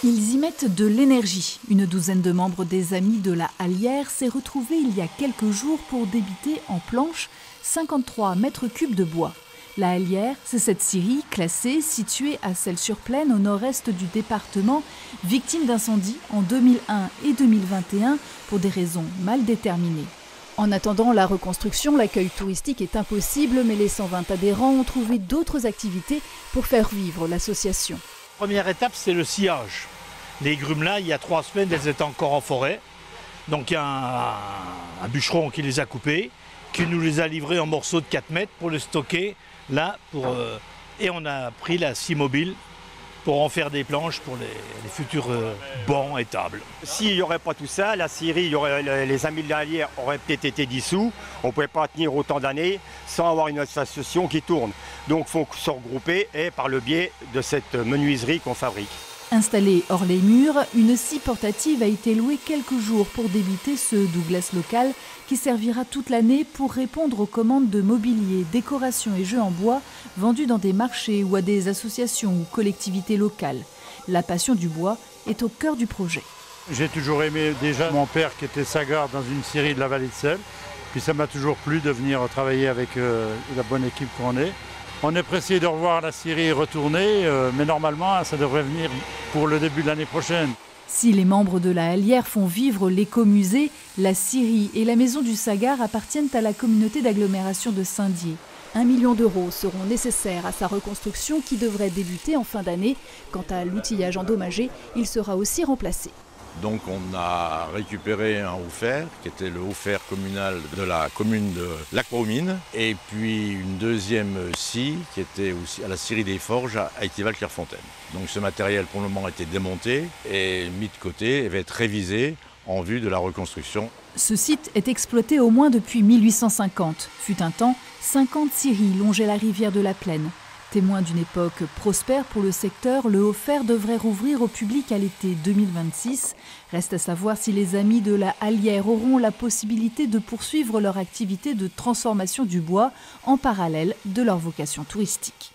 Ils y mettent de l'énergie. Une douzaine de membres des Amis de la Hallière s'est retrouvée il y a quelques jours pour débiter en planche 53 mètres cubes de bois. La Hallière, c'est cette scierie classée, située à Celles-sur-Plaine, au nord-est du département, victime d'incendies en 2001 et 2021 pour des raisons mal déterminées. En attendant la reconstruction, l'accueil touristique est impossible, mais les 120 adhérents ont trouvé d'autres activités pour faire vivre l'association. Première étape, c'est le sciage. Les grumes là, il y a 3 semaines, elles étaient encore en forêt. Donc il y a un bûcheron qui les a coupées, qui nous les a livrés en morceaux de 4 mètres pour les stocker là. Et on a pris la scie mobile pour en faire des planches pour les futurs bancs et tables. S'il n'y aurait pas tout ça, la scierie, les Amis de la Hallière auraient peut-être été dissous. On ne pouvait pas tenir autant d'années sans avoir une association qui tourne. Donc il faut se regrouper et par le biais de cette menuiserie qu'on fabrique. Installée hors les murs, une scie portative a été louée quelques jours pour débiter ce Douglas local qui servira toute l'année pour répondre aux commandes de mobilier, décoration et jeux en bois vendus dans des marchés ou à des associations ou collectivités locales. La passion du bois est au cœur du projet. J'ai toujours aimé déjà mon père qui était sagard dans une scierie de la vallée de Celles. Puis ça m'a toujours plu de venir travailler avec la bonne équipe qu'on est. On est pressé de revoir la scierie retourner, mais normalement, ça devrait venir pour le début de l'année prochaine. Si les membres de la Hallière font vivre l'écomusée, la scierie et la maison du Sagard appartiennent à la communauté d'agglomération de Saint-Dié. 1 million d'euros seront nécessaires à sa reconstruction qui devrait débuter en fin d'année. Quant à l'outillage endommagé, il sera aussi remplacé. Donc on a récupéré un haut-fer, qui était le haut-fer communal de la commune de Lac-Paumine, et puis une deuxième scie qui était aussi à la scierie des Forges à Étival-Clairefontaine. Donc ce matériel pour le moment a été démonté et mis de côté et va être révisé en vue de la reconstruction. Ce site est exploité au moins depuis 1850. Fut un temps, 50 scieries longeaient la rivière de la Plaine. Témoin d'une époque prospère pour le secteur, le haut-fer devrait rouvrir au public à l'été 2026. Reste à savoir si les Amis de la Hallière auront la possibilité de poursuivre leur activité de transformation du bois en parallèle de leur vocation touristique.